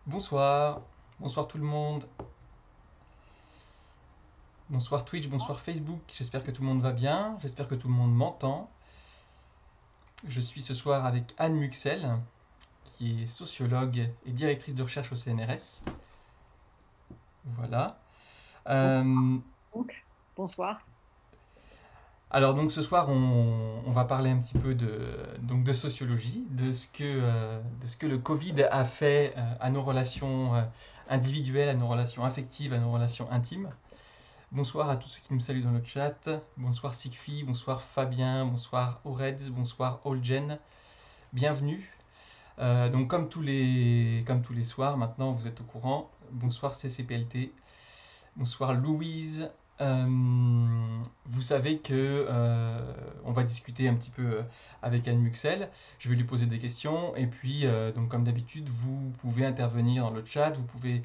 Bonsoir, bonsoir tout le monde, bonsoir Twitch, bonsoir Facebook, j'espère que tout le monde va bien, j'espère que tout le monde m'entend. Je suis ce soir avec Anne Muxel, qui est sociologue et directrice de recherche au CNRS. Voilà. Bonsoir. Euh, Donc, bonsoir. alors donc ce soir on va parler un petit peu de sociologie, de ce que le Covid a fait à nos relations individuelles, à nos relations affectives, à nos relations intimes. Bonsoir à tous ceux qui nous saluent dans le chat. Bonsoir Sigfi, bonsoir Fabien, bonsoir Oreds, bonsoir Olgen. Bienvenue. Donc comme tous les soirs, maintenant vous êtes au courant. Bonsoir CCPLT. Bonsoir Louise. Vous savez que on va discuter un petit peu avec Anne Muxel. Je vais lui poser des questions et puis donc comme d'habitude vous pouvez intervenir dans le chat. Vous pouvez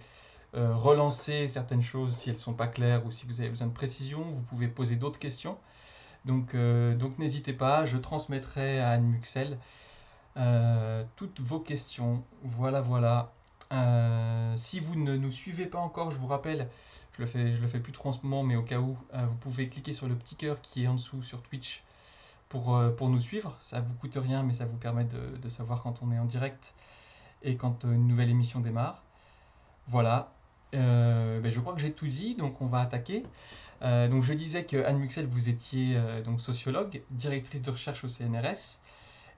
relancer certaines choses si elles ne sont pas claires ou si vous avez besoin de précision. Vous pouvez poser d'autres questions. Donc n'hésitez pas, je transmettrai à Anne Muxel toutes vos questions. Voilà, voilà. Si vous ne nous suivez pas encore, je vous rappelle, je le fais plus trop en ce moment, mais au cas où, vous pouvez cliquer sur le petit cœur qui est en dessous sur Twitch pour nous suivre. Ça vous coûte rien, mais ça vous permet de savoir quand on est en direct et quand une nouvelle émission démarre. Voilà. Ben, je crois que j'ai tout dit, donc on va attaquer. Donc je disais que Anne Muxel, vous étiez donc sociologue, directrice de recherche au CNRS,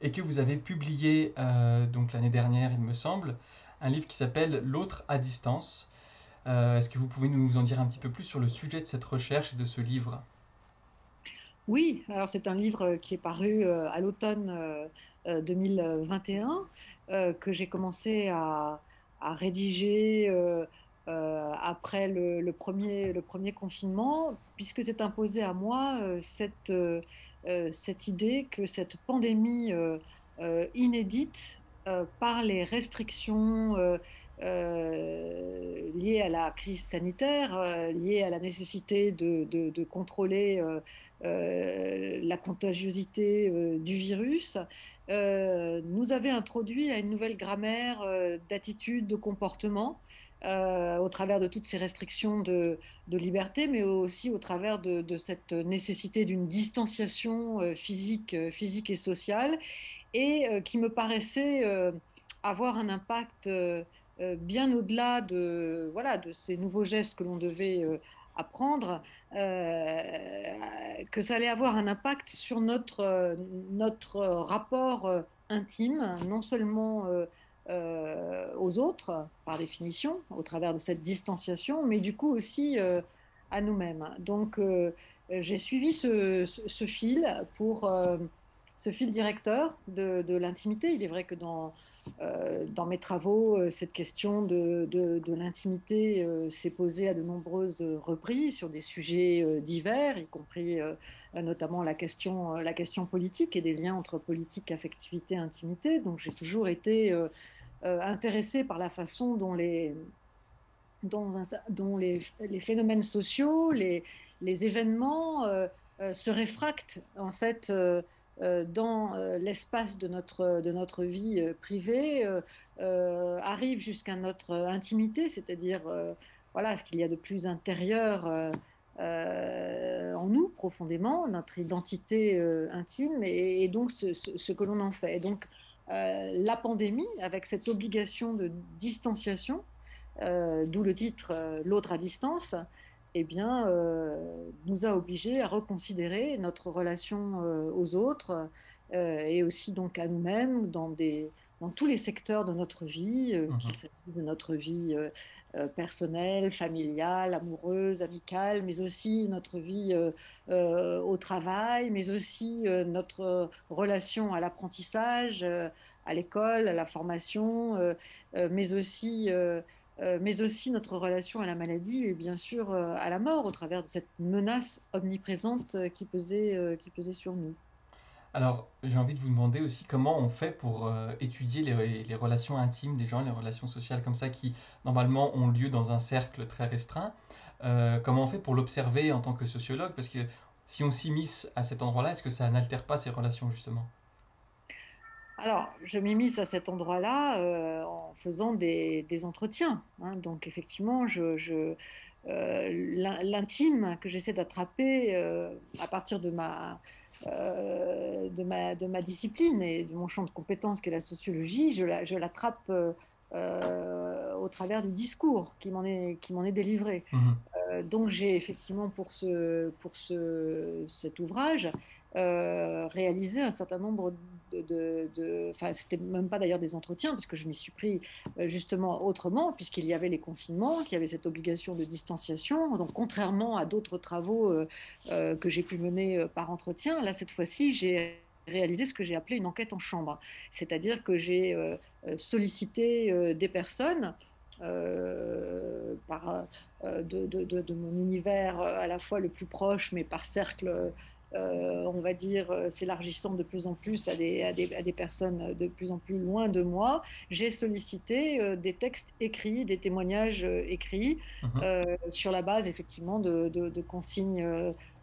et que vous avez publié donc l'année dernière, il me semble, un livre qui s'appelle L'autre à distance. Est-ce que vous pouvez nous en dire un petit peu plus sur le sujet de cette recherche et de ce livre? Oui, alors c'est un livre qui est paru à l'automne 2021, que j'ai commencé à rédiger après le premier confinement, puisque c'est imposé à moi cette idée que cette pandémie inédite, par les restrictions liées à la crise sanitaire, liées à la nécessité de contrôler la contagiosité du virus, nous avait introduit à une nouvelle grammaire d'attitude, de comportement, au travers de toutes ces restrictions de liberté, mais aussi au travers de cette nécessité d'une distanciation physique et sociale, et qui me paraissait avoir un impact bien au-delà voilà, de ces nouveaux gestes que l'on devait apprendre, que ça allait avoir un impact sur notre rapport intime, non seulement aux autres, par définition, au travers de cette distanciation, mais du coup aussi à nous-mêmes. Donc, j'ai suivi ce fil ce fil directeur de l'intimité. Il est vrai que dans mes travaux, cette question de l'intimité s'est posée à de nombreuses reprises sur des sujets divers, y compris notamment la question politique et des liens entre politique, affectivité, intimité. Donc j'ai toujours été intéressée par la façon dont les phénomènes sociaux, les événements se réfractent en fait dans l'espace de notre vie privée, arrivent jusqu'à notre intimité, c'est-à-dire voilà, ce qu'il y a de plus intérieur en nous profondément, notre identité intime, et donc ce que l'on en fait. Et donc la pandémie, avec cette obligation de distanciation, d'où le titre L'autre à distance, eh bien, nous a obligés à reconsidérer notre relation aux autres et aussi donc à nous-mêmes dans tous les secteurs de notre vie, qu'il Mhm. s'agisse de notre vie personnelle, familiale, amoureuse, amicale, mais aussi notre vie au travail, mais aussi notre relation à l'apprentissage, à l'école, à la formation, mais aussi mais aussi notre relation à la maladie et bien sûr à la mort au travers de cette menace omniprésente qui pesait sur nous. Alors, j'ai envie de vous demander aussi comment on fait pour étudier les relations intimes des gens, les relations sociales comme ça qui normalement ont lieu dans un cercle très restreint. Comment on fait pour l'observer en tant que sociologue? Parce que si on s'immisce à cet endroit-là, est-ce que ça n'altère pas ces relations justement? Alors, je m'immisce à cet endroit-là en faisant des entretiens, hein. Donc, effectivement, l'intime que j'essaie d'attraper à partir de ma discipline et de mon champ de compétences qui est la sociologie, je l'attrape au travers du discours qui m'en est délivré. Mhm. Donc j'ai effectivement cet ouvrage réalisé un certain nombre enfin c'était même pas d'ailleurs des entretiens parce que je m'y suis pris justement autrement puisqu'il y avait les confinements, qu'il y avait cette obligation de distanciation. Donc contrairement à d'autres travaux que j'ai pu mener par entretien, là cette fois-ci j'ai réalisé ce que j'ai appelé une enquête en chambre, c'est-à-dire que j'ai sollicité des personnes par de mon univers à la fois le plus proche, mais par cercle, on va dire, s'élargissant de plus en plus à des personnes de plus en plus loin de moi, j'ai sollicité des textes écrits, des témoignages écrits, Mhm. sur la base effectivement de consignes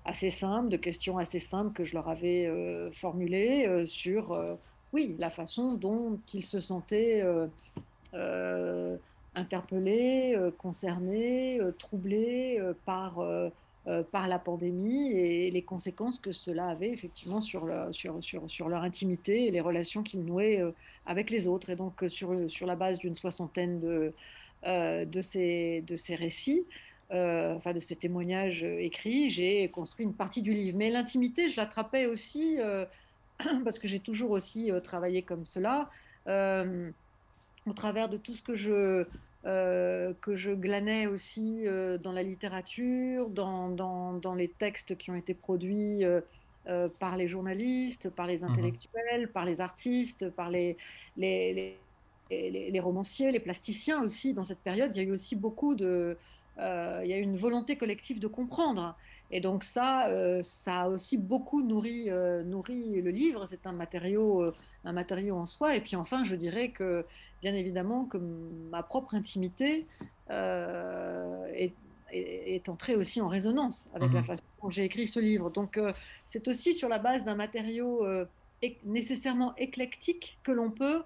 assez simples, de questions assez simples que je leur avais formulées sur, oui, la façon dont ils se sentaient euh, interpellés, concernés, troublés par la pandémie et les conséquences que cela avait effectivement sur leur intimité et les relations qu'ils nouaient avec les autres. Et donc, sur la base d'une soixantaine de ces récits, enfin de ces témoignages écrits, j'ai construit une partie du livre. Mais l'intimité, je l'attrapais aussi, parce que j'ai toujours aussi travaillé comme cela. Euh, Au travers de tout ce que je glanais aussi dans la littérature, dans les textes qui ont été produits par les journalistes, par les Mhm. intellectuels, par les artistes, par les, les romanciers, les plasticiens aussi. Dans cette période, il y a eu aussi il y a eu une volonté collective de comprendre. Et donc ça a aussi beaucoup nourri le livre. C'est un matériau en soi. Et puis enfin, je dirais que bien évidemment que ma propre intimité est, est entrée aussi en résonance avec la Mhm. façon dont j'ai écrit ce livre. Donc c'est aussi sur la base d'un matériau nécessairement éclectique que l'on peut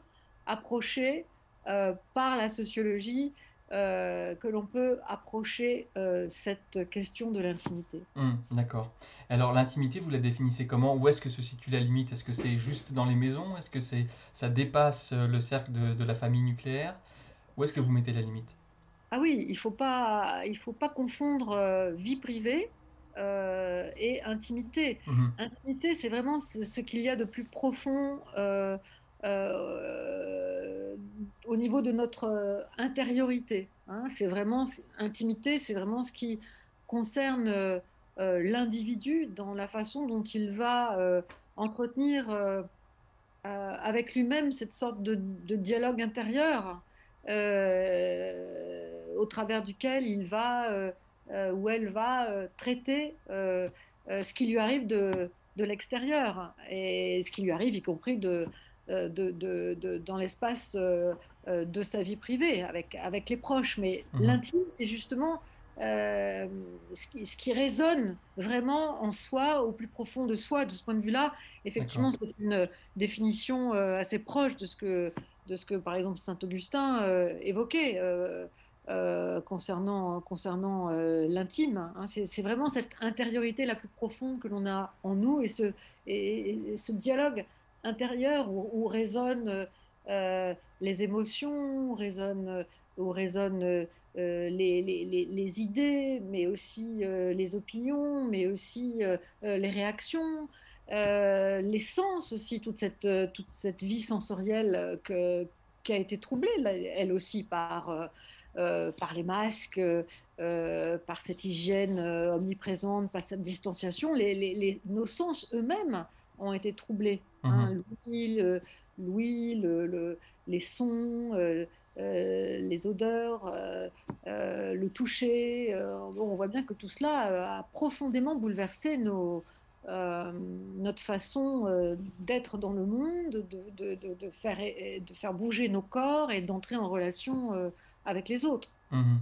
approcher par la sociologie, que l'on peut approcher cette question de l'intimité. D'accord. Alors l'intimité, vous la définissez comment? Où est-ce que se situe la limite? Est-ce que c'est juste dans les maisons? Est-ce que ça dépasse le cercle de la famille nucléaire? Où est-ce que vous mettez la limite? Ah oui, il faut pas confondre vie privée et intimité. Mhm. Intimité, c'est vraiment ce qu'il y a de plus profond euh, au niveau de notre intériorité, hein. Intimité, c'est vraiment ce qui concerne l'individu dans la façon dont il va entretenir avec lui-même cette sorte de dialogue intérieur au travers duquel il va ou elle va traiter ce qui lui arrive de l'extérieur et ce qui lui arrive y compris dans l'espace de sa vie privée avec les proches. Mais Mhm. l'intime, c'est justement ce qui résonne vraiment en soi, au plus profond de soi. De ce point de vue-là, D'accord. effectivement, c'est une définition assez proche de ce que par exemple, Saint-Augustin évoquait concernant l'intime, hein. C'est vraiment cette intériorité la plus profonde que l'on a en nous et ce dialogue intérieur où résonnent les émotions, où résonnent les idées, mais aussi les opinions, mais aussi les réactions, les sens aussi, toute cette vie sensorielle qui a été troublée, elle aussi, par les masques, par cette hygiène omniprésente, par cette distanciation. Nos sens eux-mêmes ont été troublés, hein. Mhm. L'ouïe, les sons, les odeurs, le toucher. Bon, on voit bien que tout cela a profondément bouleversé notre façon d'être dans le monde, de faire bouger nos corps et d'entrer en relation avec les autres. Mhm.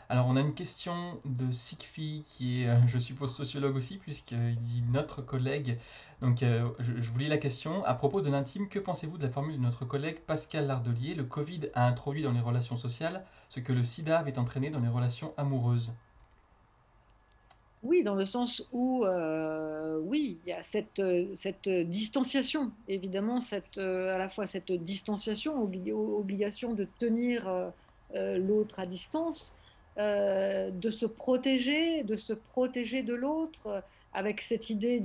Alors, on a une question de Sikfi, qui est, je suppose, sociologue aussi, puisqu'il dit notre collègue. Donc, je vous lis la question. À propos de l'intime, que pensez-vous de la formule de notre collègue Pascal Lardelier? Le Covid a introduit dans les relations sociales ce que le sida avait entraîné dans les relations amoureuses. Oui, dans le sens où, oui, il y a cette distanciation, évidemment, à la fois cette distanciation, obligation de tenir l'autre à distance, de se protéger de l'autre, avec cette idée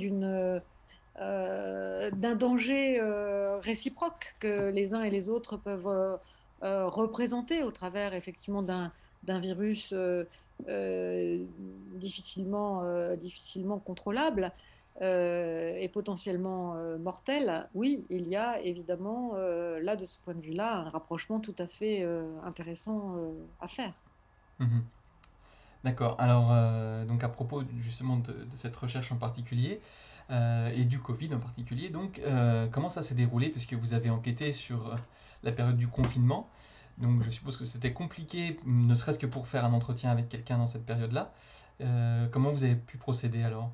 d'un danger réciproque que les uns et les autres peuvent représenter au travers effectivement d'un virus difficilement contrôlable et potentiellement mortel. Oui, il y a évidemment là de ce point de vue-là un rapprochement tout à fait intéressant à faire. Mhm. D'accord. Alors, donc à propos justement de cette recherche en particulier, et du Covid en particulier, donc comment ça s'est déroulé puisque vous avez enquêté sur la période du confinement. Donc je suppose que c'était compliqué, ne serait-ce que pour faire un entretien avec quelqu'un dans cette période-là. Comment vous avez pu procéder alors?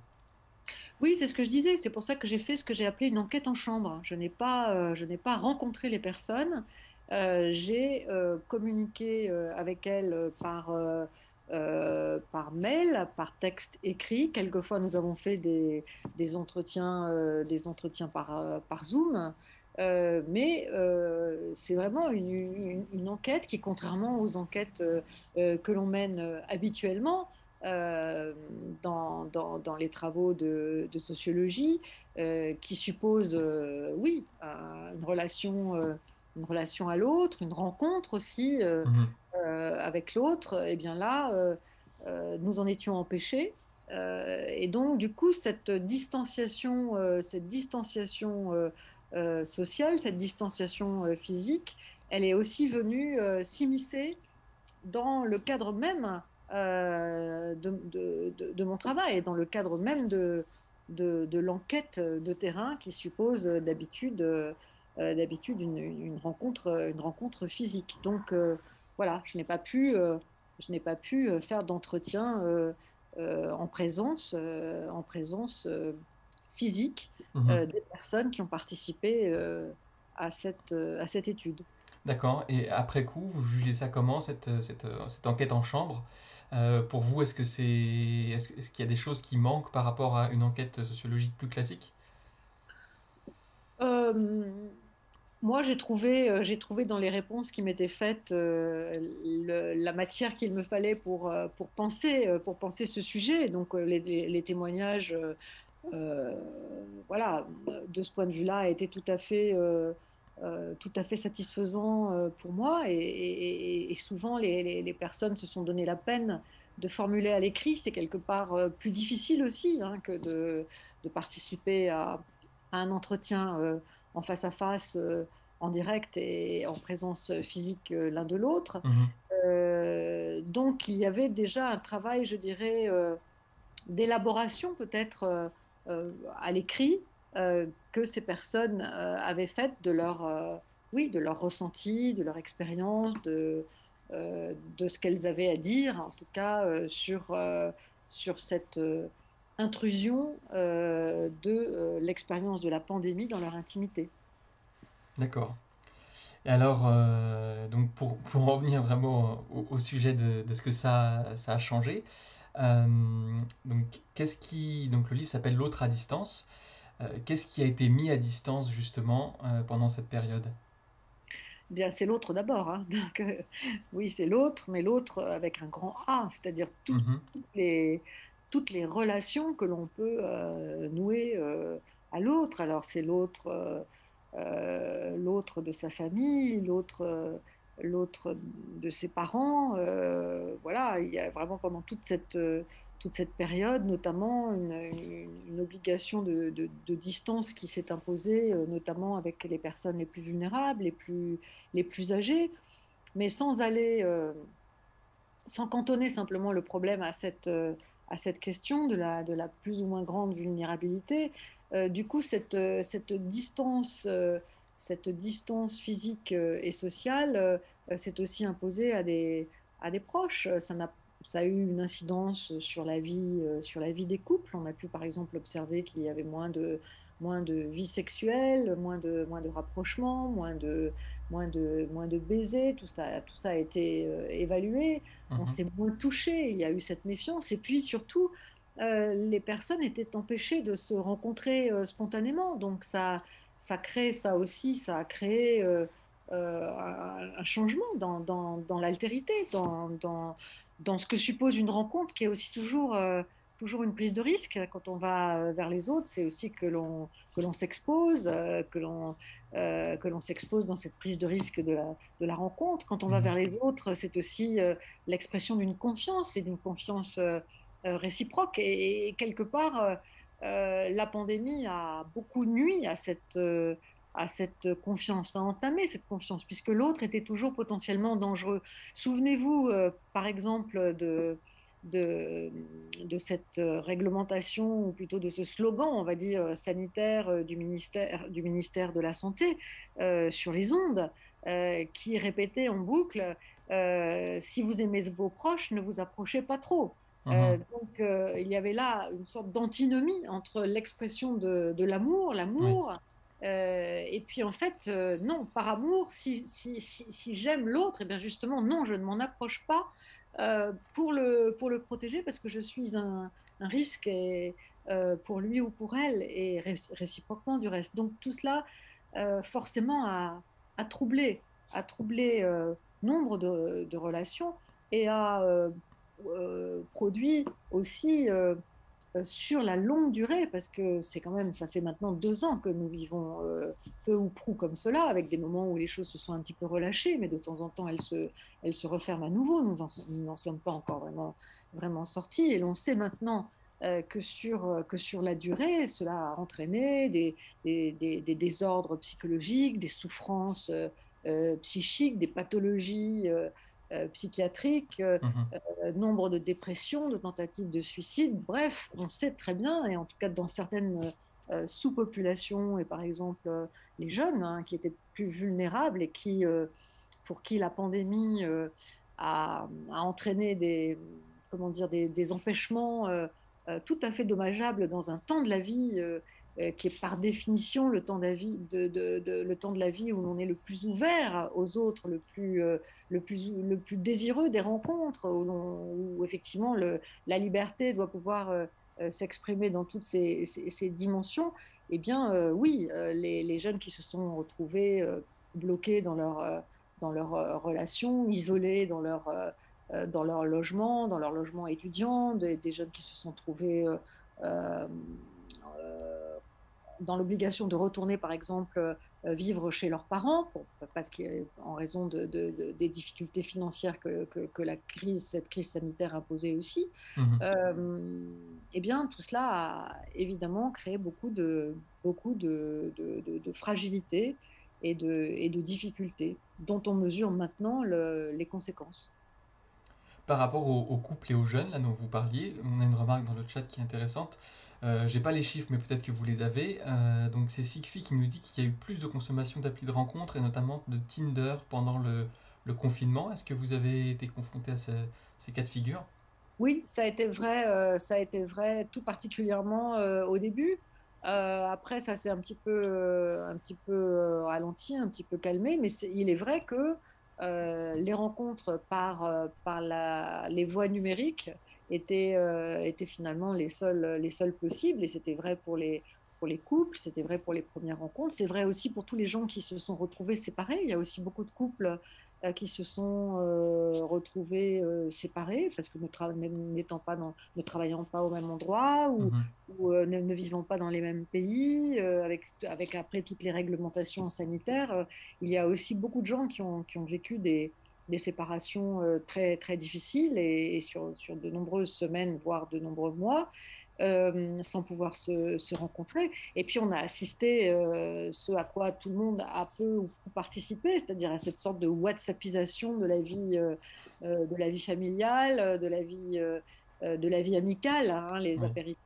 Oui, c'est ce que je disais. C'est pour ça que j'ai fait ce que j'ai appelé une enquête en chambre. Je n'ai pas rencontré les personnes. J'ai communiqué avec elles par mail, par texte écrit. Quelquefois, nous avons fait des entretiens par Zoom. Mais c'est vraiment une enquête qui, contrairement aux enquêtes que l'on mène habituellement, euh, dans les travaux de sociologie qui suppose, oui, une relation à l'autre, une rencontre aussi Mhm. avec l'autre. Et bien là, nous en étions empêchés. Et donc, du coup, cette distanciation sociale, cette distanciation physique, elle est aussi venue s'immiscer dans le cadre même de mon travail, dans le cadre même de l'enquête de terrain qui suppose d'habitude une rencontre physique. Donc voilà, je n'ai pas pu faire d'entretien en présence physique Mhm. des personnes qui ont participé à cette étude. D'accord. Et après coup, vous jugez ça comment, cette enquête en chambre? Pour vous, est-ce qu'il y a des choses qui manquent par rapport à une enquête sociologique plus classique? Euh, Moi, j'ai trouvé dans les réponses qui m'étaient faites la matière qu'il me fallait pour penser ce sujet. Donc, les témoignages, voilà, de ce point de vue-là, étaient tout à fait satisfaisants pour moi. Et souvent, les personnes se sont donné la peine de formuler à l'écrit. C'est quelque part plus difficile aussi hein, que de participer à un entretien en face à face, en direct et en présence physique l'un de l'autre. Mhm. Donc il y avait déjà un travail, je dirais, d'élaboration peut-être à l'écrit que ces personnes avaient fait oui, de leur ressenti, de leur expérience, de ce qu'elles avaient à dire, en tout cas sur cette intrusion de l'expérience de la pandémie dans leur intimité. D'accord. Et alors, donc pour en venir vraiment au sujet de ce que ça a changé, euh, donc donc le livre s'appelle L'autre à distance. Qu'est-ce qui a été mis à distance justement pendant cette période? Bien, c'est l'autre d'abord, hein. Donc, oui, c'est l'autre, mais l'autre avec un grand A, c'est-à-dire Mhm. les, toutes les relations que l'on peut nouer à l'autre. Alors, c'est l'autre de sa famille, l'autre de ses parents. Voilà, il y a vraiment pendant toute cette période, notamment une obligation de distance qui s'est imposée, notamment avec les personnes les plus vulnérables, les plus âgées, mais sans cantonner simplement le problème à cette question de la plus ou moins grande vulnérabilité. Du coup, cette distance physique et sociale s'est aussi imposée à des proches. ça a eu une incidence sur la vie des couples. On a pu par exemple observer qu'il y avait moins de vie sexuelle, moins de rapprochements, moins de baisers. Tout ça a été évalué. On Mhm. s'est moins touché. Il y a eu cette méfiance. Et puis surtout, les personnes étaient empêchées de se rencontrer spontanément. Donc ça crée ça aussi, ça a créé un changement dans l'altérité, dans ce que suppose une rencontre qui est aussi toujours une prise de risque. Quand on va vers les autres, c'est aussi que l'on s'expose, que l'on s'expose dans cette prise de risque de la rencontre. Quand on va vers Mhm. les autres, c'est aussi l'expression d'une confiance et d'une confiance réciproque. Et quelque part, la pandémie a beaucoup nui à cette confiance, à entamer cette confiance, puisque l'autre était toujours potentiellement dangereux. Souvenez-vous, par exemple, de, de cette réglementation, ou plutôt de ce slogan, on va dire, sanitaire du ministère de la Santé sur les ondes, qui répétait en boucle, si vous aimez vos proches, ne vous approchez pas trop. Mhm. Il y avait là une sorte d'antinomie entre l'expression de l'amour, Oui. et puis en fait, non, par amour, si j'aime l'autre, et bien justement, non, je ne m'en approche pas pour le protéger parce que je suis un risque pour lui ou pour elle, et réciproquement du reste. Donc tout cela, forcément, a troublé, a troublé nombre de relations et a produit aussi sur la longue durée, parce que c'est quand même, ça fait maintenant 2 ans que nous vivons peu ou prou comme cela, avec des moments où les choses se sont un petit peu relâchées, mais de temps en temps elles se referment à nouveau. Nous n'en sommes pas encore vraiment sortis, et l'on sait maintenant que sur la durée, cela a entraîné des désordres psychologiques, des souffrances psychiques, des pathologies psychiatriques, Mhm. nombre de dépressions, de tentatives de suicide. Bref, on sait très bien, et en tout cas dans certaines sous-populations, et par exemple les jeunes hein, qui étaient plus vulnérables et pour qui la pandémie a entraîné comment dire, des empêchements tout à fait dommageables dans un temps de la vie qui est par définition le temps, le temps de la vie où l'on est le plus ouvert aux autres, le plus désireux des rencontres, où effectivement la liberté doit pouvoir s'exprimer dans toutes ces dimensions. Eh bien, oui, les jeunes qui se sont retrouvés bloqués dans leur relation, isolés dans dans leur logement étudiant, des jeunes qui se sont trouvés euh, euh, dans l'obligation de retourner, par exemple, vivre chez leurs parents, parce qu'en raison des difficultés financières que cette crise sanitaire a posées aussi. Mhm. Eh bien, tout cela a évidemment créé beaucoup de fragilité et de difficultés dont on mesure maintenant les conséquences. Par rapport aux couples et aux jeunes là, dont vous parliez, on a une remarque dans le chat qui est intéressante. J'ai pas les chiffres, mais peut-être que vous les avez. Donc c'est Sigfi qui nous dit qu'il y a eu plus de consommation d'applis de rencontres et notamment de Tinder pendant le confinement. Est-ce que vous avez été confronté à ces cas de figure? Oui, ça a été vrai tout particulièrement au début. Après, ça s'est un petit peu ralenti, un petit peu calmé, mais il est vrai que les rencontres les voies numériques étaient finalement les seules possibles, et c'était vrai pour les couples, c'était vrai pour les premières rencontres, c'est vrai aussi pour tous les gens qui se sont retrouvés séparés. Il y a aussi beaucoup de couples qui se sont retrouvés séparés parce que ne travaillant pas au même endroit Mhm. ou ne vivant pas dans les mêmes pays, avec après toutes les réglementations sanitaires. Il y a aussi beaucoup de gens qui ont vécu des séparations très difficiles et sur de nombreuses semaines, voire de nombreux mois. Sans pouvoir se rencontrer. Et puis on a assisté ce à quoi tout le monde a peu ou prou participé, c'est-à-dire à cette sorte de WhatsAppisation de la vie familiale, de la vie amicale, hein, les Oui. apéritifs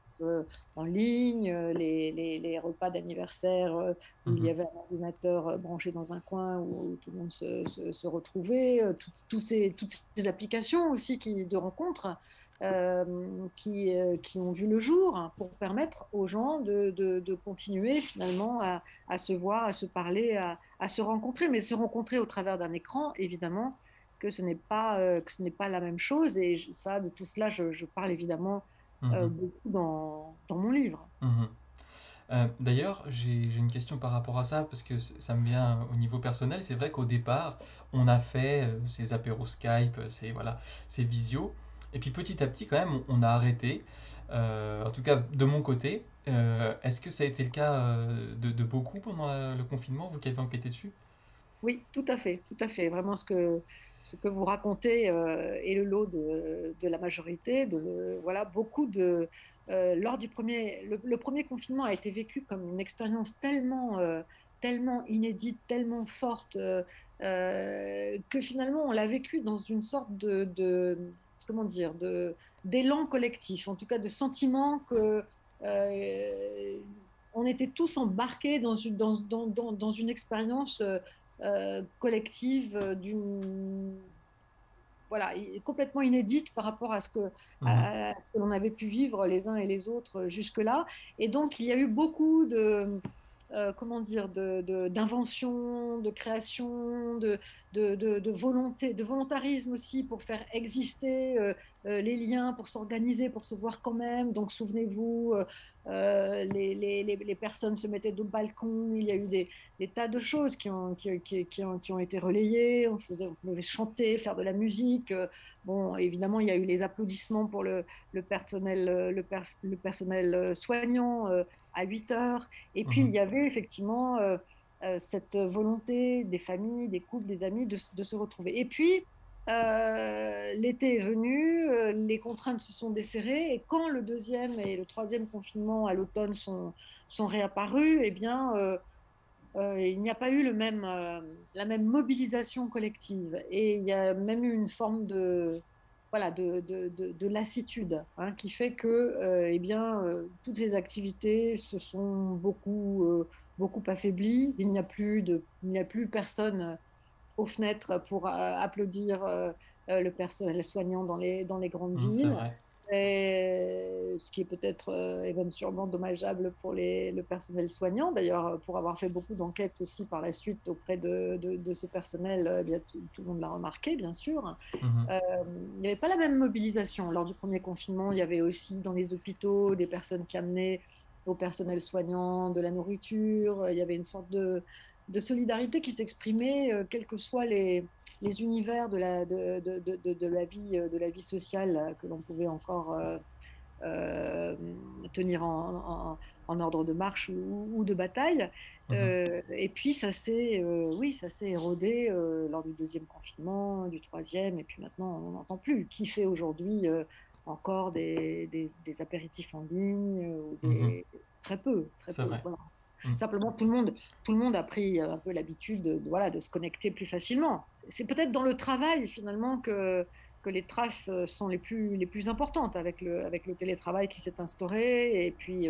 en ligne, les repas d'anniversaire où il y Mhm. avait un ordinateur branché dans un coin où tout le monde se retrouvait, toutes ces applications aussi de rencontres qui ont vu le jour pour permettre aux gens de continuer finalement à se voir, à se parler, à se rencontrer, mais se rencontrer au travers d'un écran, évidemment, que ce n'est pas la même chose. Et ça, de tout cela, je parle évidemment Mhm. beaucoup dans mon livre. Mhm. D'ailleurs, j'ai une question par rapport à ça, parce que ça me vient au niveau personnel. C'est vrai qu'au départ, on a fait ces apéros Skype, voilà, ces visios, et puis petit à petit, quand même, on a arrêté. En tout cas, de mon côté, est-ce que ça a été le cas de beaucoup pendant le confinement, vous qui avez enquêté dessus? Oui, tout à fait, tout à fait. Vraiment, ce que vous racontez est le lot de la majorité. Voilà, lors du le premier confinement a été vécu comme une expérience tellement inédite, tellement forte, que finalement, on l'a vécu dans une sorte comment dire, d'élan collectif, en tout cas de sentiment que on était tous embarqués dans une expérience collective voilà, complètement inédite par rapport Mhm. à ce que l'on avait pu vivre les uns et les autres jusque-là. Et donc, il y a eu beaucoup comment dire, d'invention, de création, de volonté, de volontarisme aussi pour faire exister les liens, pour s'organiser, pour se voir quand même. Donc, souvenez-vous, les personnes se mettaient de balcon, il y a eu des tas de choses qui ont été relayées. On pouvait chanter, faire de la musique. Bon, évidemment, il y a eu les applaudissements pour le personnel, le personnel soignant à 8 heures. Et puis, il Mhm. y avait effectivement cette volonté des familles, des couples, des amis de se retrouver. Et puis, l'été est venu, les contraintes se sont desserrées, et quand le deuxième et le troisième confinement à l'automne sont réapparus, eh bien, il n'y a pas eu la même mobilisation collective. Et il y a même eu une forme voilà, de lassitude hein, qui fait que eh bien, toutes ces activités se sont beaucoup affaiblies. Il n'y a plus personne aux fenêtres pour applaudir le personnel soignant dans les grandes Mhm, c'est villes. vrai. Et ce qui est peut-être et même sûrement dommageable pour le personnel soignant. D'ailleurs, pour avoir fait beaucoup d'enquêtes aussi par la suite auprès de ce personnel, eh bien, tout le monde l'a remarqué, bien sûr. Mhm. Euh, il n'y avait pas la même mobilisation. Lors du premier confinement, il y avait aussi dans les hôpitaux des personnes qui amenaient au personnel soignant de la nourriture. Il y avait une sorte de solidarité qui s'exprimait, quels que soient les univers de la vie sociale que l'on pouvait encore euh, tenir en ordre de marche ou de bataille. Mhm. Et puis oui, ça s'est érodé lors du deuxième confinement, du troisième, et puis maintenant on n'entend plus. Qui fait aujourd'hui encore des apéritifs en ligne ou Mhm. très peu, très C'est peu. vrai. Voilà. Mhm. Simplement, tout le monde a pris un peu l'habitude voilà, de se connecter plus facilement. C'est peut-être dans le travail finalement que les traces sont les plus importantes avec le télétravail qui s'est instauré. Et puis,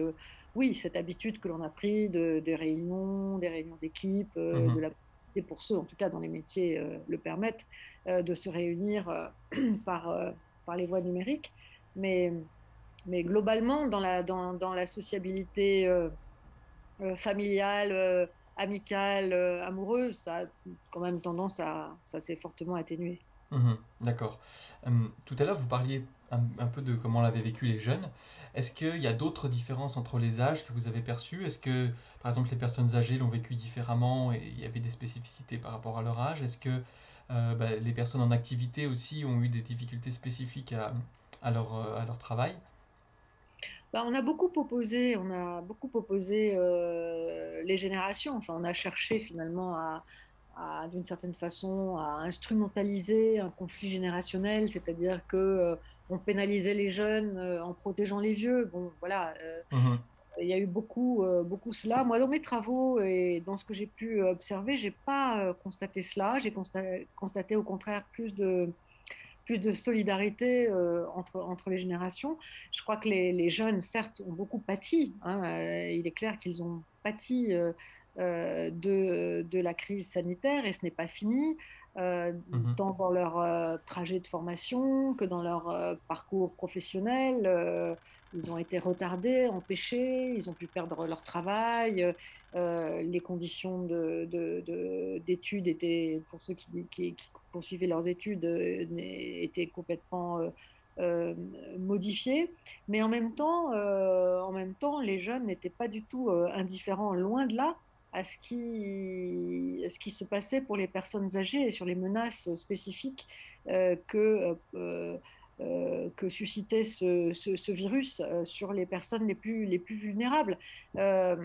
oui, cette habitude que l'on a pris des réunions d'équipe, Mhm. pour ceux, en tout cas, dont les métiers le permettent, de se réunir par, euh, par les voies numériques. Mais, mais globalement, dans la sociabilité familiale, amicale, amoureuse, ça a quand même ça s'est fortement atténué. Mhm, d'accord. Tout à l'heure, vous parliez un peu de comment l'avaient vécu les jeunes. Est-ce qu'il y a d'autres différences entre les âges que vous avez perçues? Est-ce que, par exemple, les personnes âgées l'ont vécu différemment et il y avait des spécificités par rapport à leur âge? Est-ce que les personnes en activité aussi ont eu des difficultés spécifiques à leur travail? Bah, on a beaucoup opposé les générations. Enfin, on a cherché finalement d'une certaine façon, à instrumentaliser un conflit générationnel, c'est-à-dire que on pénalisait les jeunes en protégeant les vieux. Bon, voilà, Mhm, il y a eu beaucoup cela. Moi, dans mes travaux et dans ce que j'ai pu observer, j'ai pas constaté cela. J'ai constaté au contraire plus de solidarité entre les générations. Je crois que les jeunes, certes, ont beaucoup pâti, hein. Il est clair qu'ils ont pâti de la crise sanitaire et ce n'est pas fini, Mhm. tant dans leur trajet de formation que dans leur parcours professionnel. Ils ont été retardés, empêchés, ils ont pu perdre leur travail. Les conditions d'études étaient, pour ceux qui poursuivaient leurs études, étaient complètement euh, modifiées. Mais en même temps, les jeunes n'étaient pas du tout indifférents, loin de là, à ce qui se passait pour les personnes âgées et sur les menaces spécifiques que suscitait ce virus sur les personnes les plus vulnérables. Euh,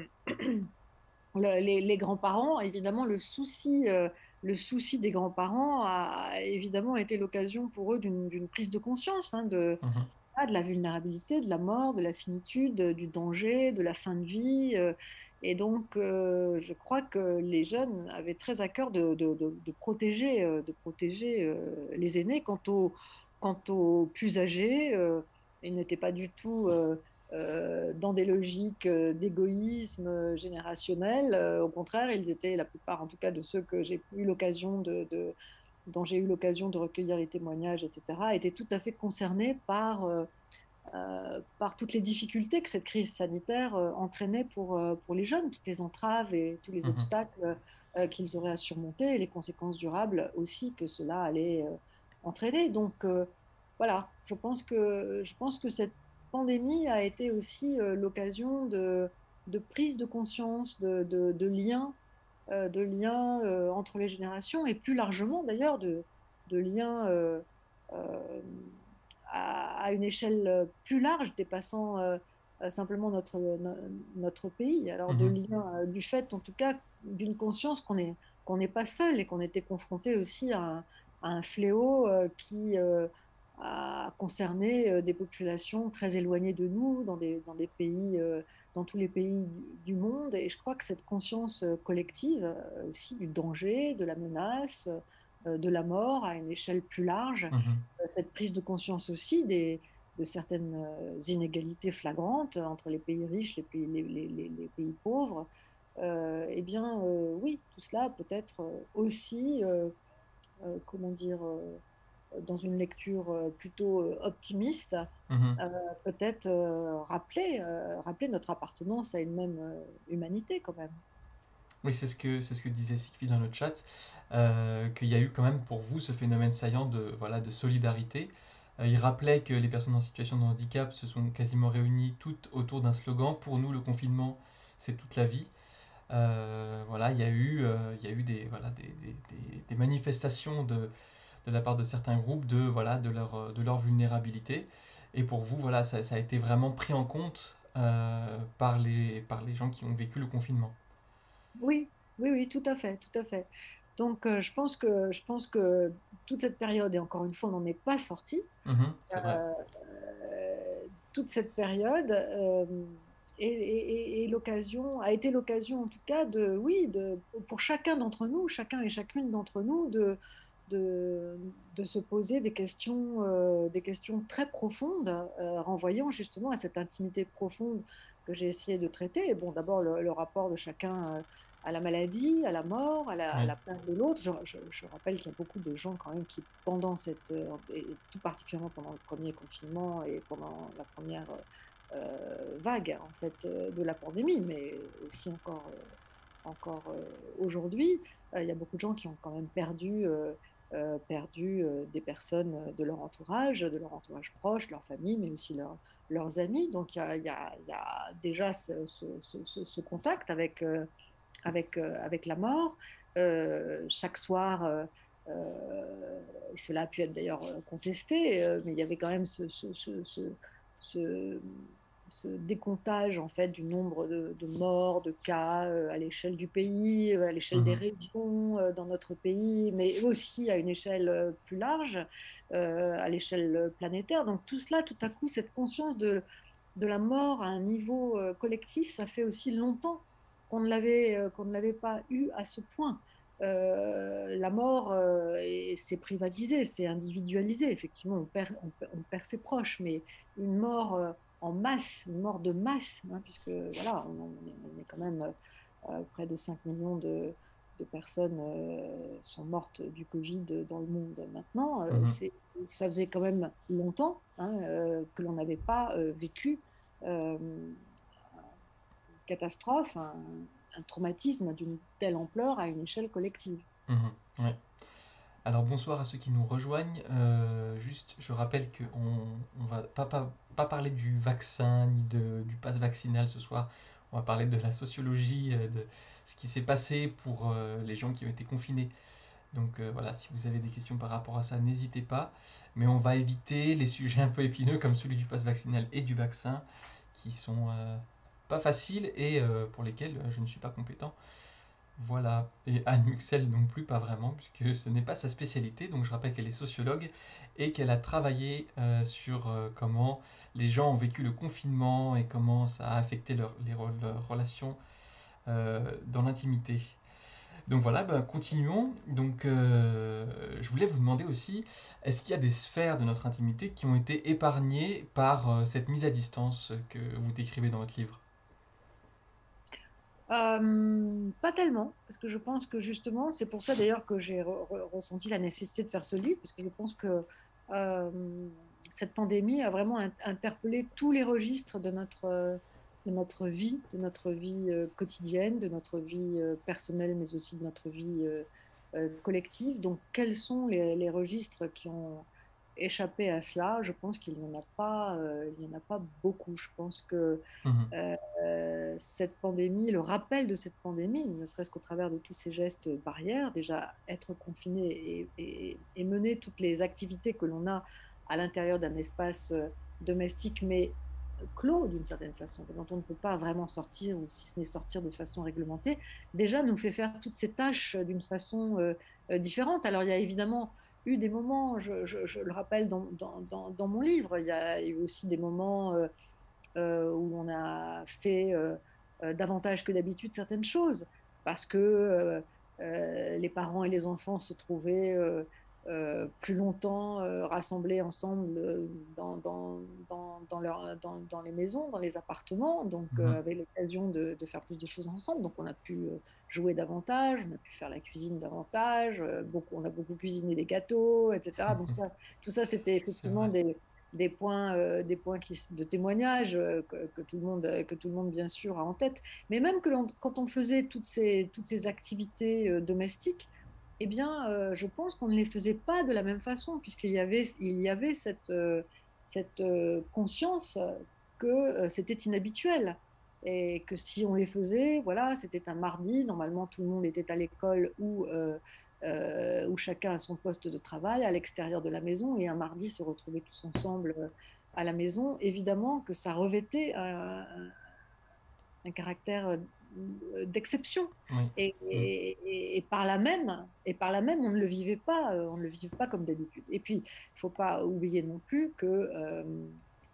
les grands-parents, évidemment, le souci des grands-parents a évidemment été l'occasion pour eux d'une prise de conscience, hein, Mhm. de la vulnérabilité, de la mort, de la finitude, du danger, de la fin de vie. Et donc, je crois que les jeunes avaient très à cœur de protéger les aînés. Quant aux plus âgés, ils n'étaient pas du tout dans des logiques d'égoïsme générationnel. Au contraire, ils étaient, la plupart en tout cas de ceux que j'ai eu l'occasion dont j'ai eu l'occasion de recueillir les témoignages, etc., étaient tout à fait concernés par toutes les difficultés que cette crise sanitaire entraînait pour les jeunes, toutes les entraves et tous les Mhm. obstacles qu'ils auraient à surmonter et les conséquences durables aussi que cela allait entraîner. Donc voilà, je pense que cette pandémie a été aussi l'occasion de prise de conscience, de liens entre les générations et plus largement d'ailleurs de liens euh, à une échelle plus large, dépassant simplement notre pays. Alors de Mhm. liens, du fait en tout cas d'une conscience qu'on n'est pas seul et qu'on était confronté aussi à un fléau qui a concerné des populations très éloignées de nous, dans des pays dans tous les pays du monde. Et je crois que cette conscience collective aussi du danger, de la menace, de la mort à une échelle plus large, Mhm. cette prise de conscience aussi de certaines inégalités flagrantes entre les pays riches, les pays pauvres, eh bien, oui, tout cela peut être aussi, comment dire, dans une lecture plutôt optimiste, Mhm. euh, peut-être rappeler notre appartenance à une même humanité quand même. Oui, c'est ce que disait Sylvie dans le chat, qu'il y a eu quand même pour vous ce phénomène saillant de, voilà, de solidarité. Il rappelait que les personnes en situation de handicap se sont quasiment réunies toutes autour d'un slogan: pour nous, le confinement, c'est toute la vie. Voilà, il y a eu voilà, des manifestations de la part de certains groupes voilà, de leur vulnérabilité. Et pour vous, voilà, ça a été vraiment pris en compte par les gens qui ont vécu le confinement. Oui, oui, oui, tout à fait, tout à fait. Donc, je pense que toute cette période, et encore une fois, on n'en est pas sorti, Mhm, c'est vrai. toute cette période a été l'occasion, en tout cas, oui, pour chacun d'entre nous, chacun et chacune d'entre nous, de, de se poser des questions très profondes, renvoyant justement à cette intimité profonde que j'ai essayé de traiter. Et bon, d'abord, le rapport de chacun à la maladie, à la mort, à Oui. la perte de l'autre. Je rappelle qu'il y a beaucoup de gens quand même qui, pendant et tout particulièrement pendant le premier confinement et pendant la première vague en fait de la pandémie, mais aussi encore aujourd'hui, il y a beaucoup de gens qui ont quand même perdu des personnes de leur entourage proche, leur famille, mais aussi leurs amis. Donc il y a déjà ce contact avec la mort. Chaque soir, et cela a pu être d'ailleurs contesté, mais il y avait quand même ce- ce décomptage en fait du nombre de morts, de cas à l'échelle du pays, à l'échelle des Mhm. régions dans notre pays, mais aussi à une échelle plus large, à l'échelle planétaire. Donc tout cela, tout à coup, cette conscience de la mort à un niveau collectif, ça fait aussi longtemps qu'on ne l'avait pas eu à ce point. la mort, c'est privatisé, c'est individualisé. Effectivement, on perd ses proches, mais une mort en masse, une mort de masse, hein, puisque voilà, on est quand même près de 5 millions de personnes sont mortes du Covid dans le monde maintenant. Mhm, Ça faisait quand même longtemps, hein, que l'on n'avait pas vécu euh, une catastrophe, un traumatisme d'une telle ampleur à une échelle collective. mhm, ouais. Alors bonsoir à ceux qui nous rejoignent. Juste, je rappelle qu'on va pas parler du vaccin ni du pass vaccinal ce soir. On va parler de la sociologie, de ce qui s'est passé pour les gens qui ont été confinés. Donc voilà, si vous avez des questions par rapport à ça, n'hésitez pas. Mais on va éviter les sujets un peu épineux comme celui du pass vaccinal et du vaccin, qui sont pas faciles et pour lesquels je ne suis pas compétent. Voilà. Et Anne Muxel non plus, pas vraiment, puisque ce n'est pas sa spécialité. Donc je rappelle qu'elle est sociologue et qu'elle a travaillé sur comment les gens ont vécu le confinement et comment ça a affecté leurs relations dans l'intimité. Donc voilà, ben, continuons. Donc je voulais vous demander aussi, est-ce qu'il y a des sphères de notre intimité qui ont été épargnées par cette mise à distance que vous décrivez dans votre livre? Pas tellement, parce que je pense que justement, c'est pour ça d'ailleurs que j'ai ressenti la nécessité de faire ce livre, parce que je pense que euh, cette pandémie a vraiment interpellé tous les registres de notre vie quotidienne, de notre vie personnelle, mais aussi de notre vie collective. Donc, quels sont les registres qui ont échappé à cela? Je pense qu'il n'y en a pas, il y en a pas beaucoup. Je pense que Mhm, cette pandémie, le rappel de cette pandémie, ne serait-ce qu'au travers de tous ces gestes barrières, déjà être confiné et mener toutes les activités que l'on a à l'intérieur d'un espace domestique, mais clos d'une certaine façon, dont on ne peut pas vraiment sortir, ou si ce n'est sortir de façon réglementée, déjà nous fait faire toutes ces tâches d'une façon différente. Alors il y a évidemment eu des moments, je le rappelle dans mon livre, il y a eu aussi des moments où on a fait davantage que d'habitude certaines choses, parce que les parents et les enfants se trouvaient plus longtemps rassemblés ensemble dans les maisons, dans les appartements, donc mhm, avaient l'occasion de faire plus de choses ensemble. Donc on a pu jouer davantage, on a pu faire la cuisine davantage, on a beaucoup cuisiné des gâteaux, etc. Donc ça, tout ça, c'était c'est effectivement vrai. des points de témoignage que tout le monde, bien sûr, a en tête. Mais même quand on faisait toutes ces activités domestiques, eh bien, je pense qu'on ne les faisait pas de la même façon, il y avait cette conscience que c'était inhabituel. Et que si on les faisait, voilà, c'était un mardi, normalement tout le monde était à l'école où chacun a son poste de travail à l'extérieur de la maison, et un mardi se retrouver tous ensemble à la maison, évidemment que ça revêtait un caractère d'exception. Oui. Et par là même, on ne le vivait pas comme d'habitude. Et puis, il ne faut pas oublier non plus que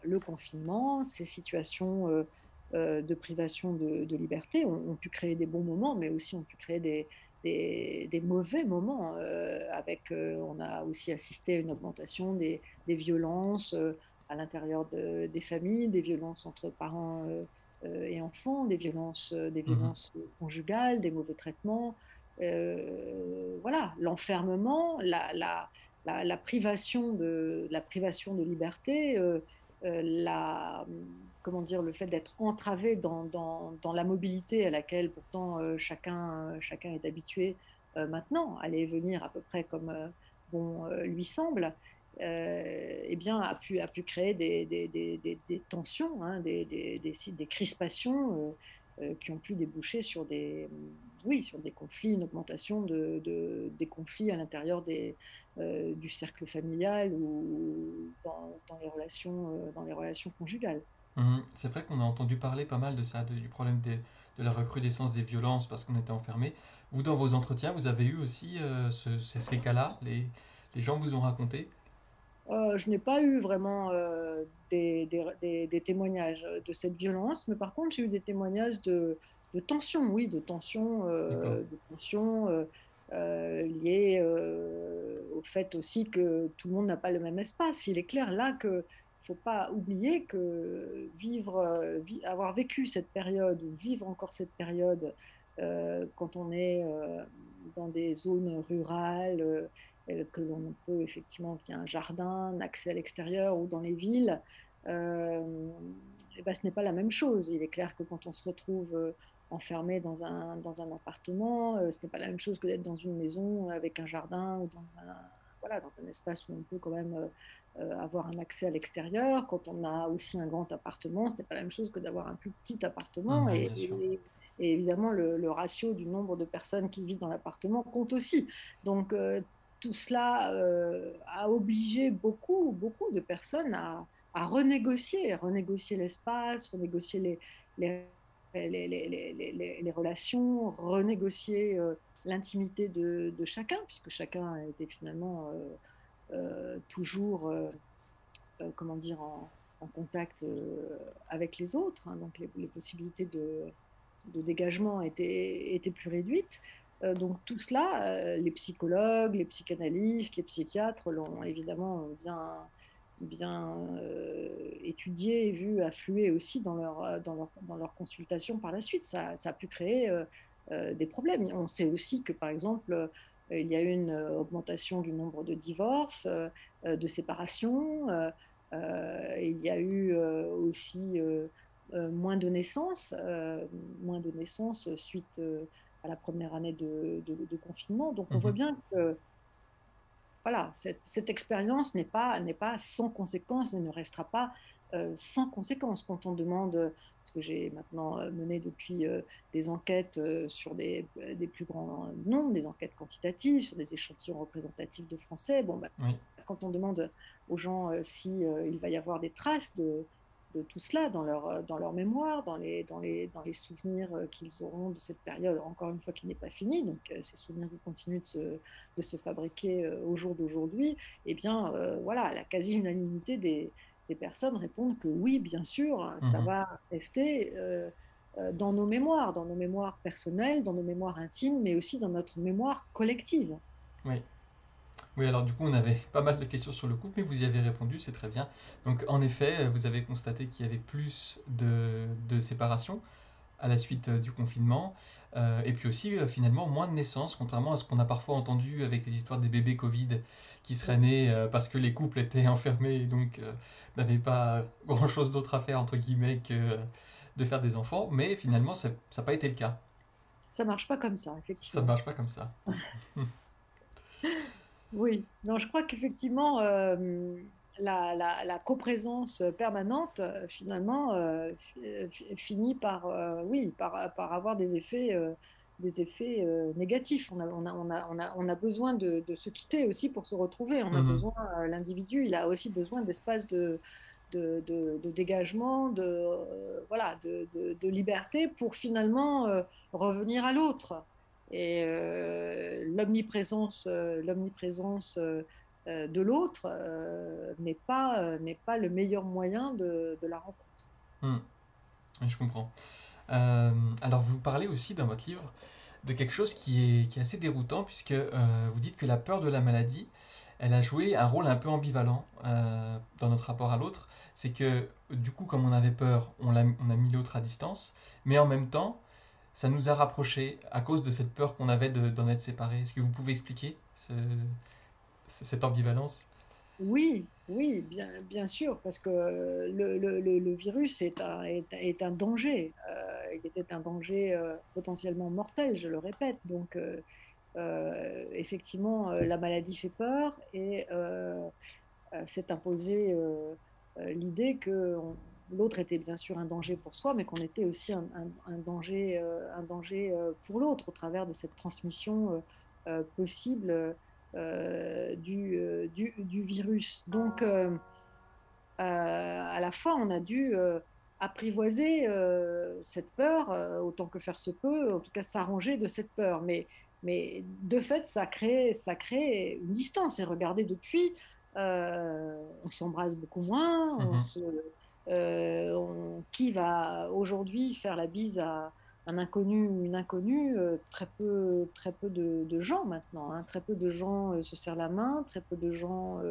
le confinement, ces situations de privation de liberté ont pu créer des bons moments, mais aussi ont pu créer des mauvais moments. On a aussi assisté à une augmentation des violences à l'intérieur des familles, des violences entre parents et enfants, des Mhm, violences conjugales, des mauvais traitements. Voilà, l'enfermement, la privation de liberté, comment dire, le fait d'être entravé dans la mobilité à laquelle pourtant chacun est habitué maintenant, aller et venir à peu près comme lui semble, eh bien, a pu créer des tensions, hein, des crispations qui ont pu déboucher sur oui, sur des conflits, une augmentation des conflits à l'intérieur du cercle familial ou dans les relations conjugales. mhm. C'est vrai qu'on a entendu parler pas mal de ça, du problème de la recrudescence des violences parce qu'on était enfermés. Vous, dans vos entretiens, vous avez eu aussi ces cas-là, les gens vous ont raconté? Je n'ai pas eu vraiment des témoignages de cette violence, mais par contre, j'ai eu des témoignages de tension, oui, D'accord. de tension liées au fait aussi que tout le monde n'a pas le même espace. Il est clair là qu'il ne faut pas oublier que avoir vécu cette période ou vivre encore cette période quand on est dans des zones rurales, que l'on peut effectivement, qu'il y a un jardin, un accès à l'extérieur ou dans les villes, euh, eh ben, ce n'est pas la même chose. Il est clair que quand on se retrouve enfermé dans un appartement, ce n'est pas la même chose que d'être dans une maison avec un jardin ou voilà, dans un espace où on peut quand même avoir un accès à l'extérieur. Quand on a aussi un grand appartement, ce n'est pas la même chose que d'avoir un plus petit appartement. Oui, bien sûr. Et évidemment, le ratio du nombre de personnes qui vivent dans l'appartement compte aussi. Donc, tout cela a obligé beaucoup de personnes à renégocier l'espace, renégocier les, les relations, renégocier l'intimité de chacun, puisque chacun était finalement toujours, comment dire, en contact avec les autres, hein, donc les possibilités de dégagement étaient plus réduites. Donc tout cela, les psychologues, les psychanalystes, les psychiatres l'ont évidemment bien étudié et vu affluer aussi dans leur consultation par la suite. Ça a pu créer des problèmes. On sait aussi que, par exemple, il y a eu une augmentation du nombre de divorces, de séparations. Il y a eu aussi moins de naissances suite à la première année de confinement. Donc on voit Mhm. bien que voilà, cette expérience n'est pas sans conséquence et ne restera pas sans conséquence. Quand on demande, ce que j'ai maintenant mené depuis des enquêtes sur des plus grands nombres, des enquêtes quantitatives, sur des échantillons représentatifs de Français, bon, bah, Oui. quand on demande aux gens si il va y avoir des traces de tout cela dans leur mémoire, dans les souvenirs qu'ils auront de cette période, encore une fois qui n'est pas finie, donc ces souvenirs qui continuent de se fabriquer au jour d'aujourd'hui, eh bien, voilà, la quasi-unanimité des personnes répondent que oui, bien sûr, ça Mhm. va rester dans nos mémoires personnelles, dans nos mémoires intimes, mais aussi dans notre mémoire collective. Oui. Oui, alors du coup, on avait pas mal de questions sur le couple, mais vous y avez répondu, c'est très bien. Donc, en effet, vous avez constaté qu'il y avait plus de séparations à la suite du confinement, et puis aussi, finalement, moins de naissances, contrairement à ce qu'on a parfois entendu avec les histoires des bébés Covid qui seraient Oui. nés parce que les couples étaient enfermés et donc n'avaient pas grand-chose d'autre à faire, entre guillemets, que de faire des enfants, mais finalement, ça n'a pas été le cas. Ça marche pas comme ça, Ça ne effectivement. marche pas comme ça. Oui, non, je crois qu'effectivement, la coprésence permanente, finalement, finit par, oui, par avoir des effets négatifs. On a besoin de se quitter aussi pour se retrouver. On a Mhm. besoin, l'individu, il a aussi besoin d'espace de dégagement, voilà, de liberté pour finalement revenir à l'autre. Et l'omniprésence de l'autre n'est pas le meilleur moyen de la rencontre. Mhm. Oui, je comprends. Alors, vous parlez aussi dans votre livre de quelque chose qui est assez déroutant, puisque vous dites que la peur de la maladie, elle a joué un rôle un peu ambivalent dans notre rapport à l'autre. C'est que, du coup, comme on avait peur, on a mis l'autre à distance, mais en même temps, ça nous a rapprochés à cause de cette peur qu'on avait d'en être séparés. Est-ce que vous pouvez expliquer cette ambivalence? Oui, bien sûr, parce que le virus est un danger. Il était un danger potentiellement mortel, je le répète. Donc, effectivement, la maladie fait peur et s'est imposée l'idée que l'autre était bien sûr un danger pour soi, mais qu'on était aussi un danger pour l'autre au travers de cette transmission possible du virus. Donc, à la fois, on a dû apprivoiser cette peur autant que faire se peut, en tout cas s'arranger de cette peur. Mais de fait, ça crée une distance. Et regardez, depuis, on s'embrasse beaucoup moins. Mhm. Qui va aujourd'hui faire la bise un inconnu ou une inconnue, très peu de gens maintenant, hein. Très peu de gens se serrent la main, très peu de gens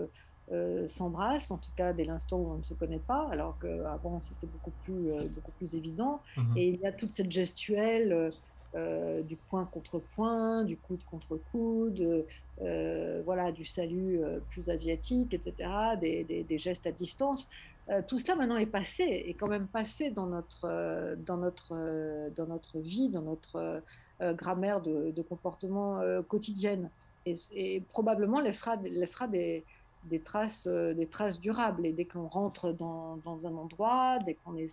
s'embrassent, en tout cas dès l'instant où on ne se connaît pas, alors qu'avant c'était beaucoup plus évident. Mhm. Et il y a toute cette gestuelle du point contre point, du coude contre coude, voilà, du salut plus asiatique, etc., des gestes à distance. Tout cela maintenant est quand même passé dans notre vie, dans notre grammaire de comportement quotidienne et probablement laissera des traces durables. Et dès qu'on rentre dans un endroit, dès qu'on est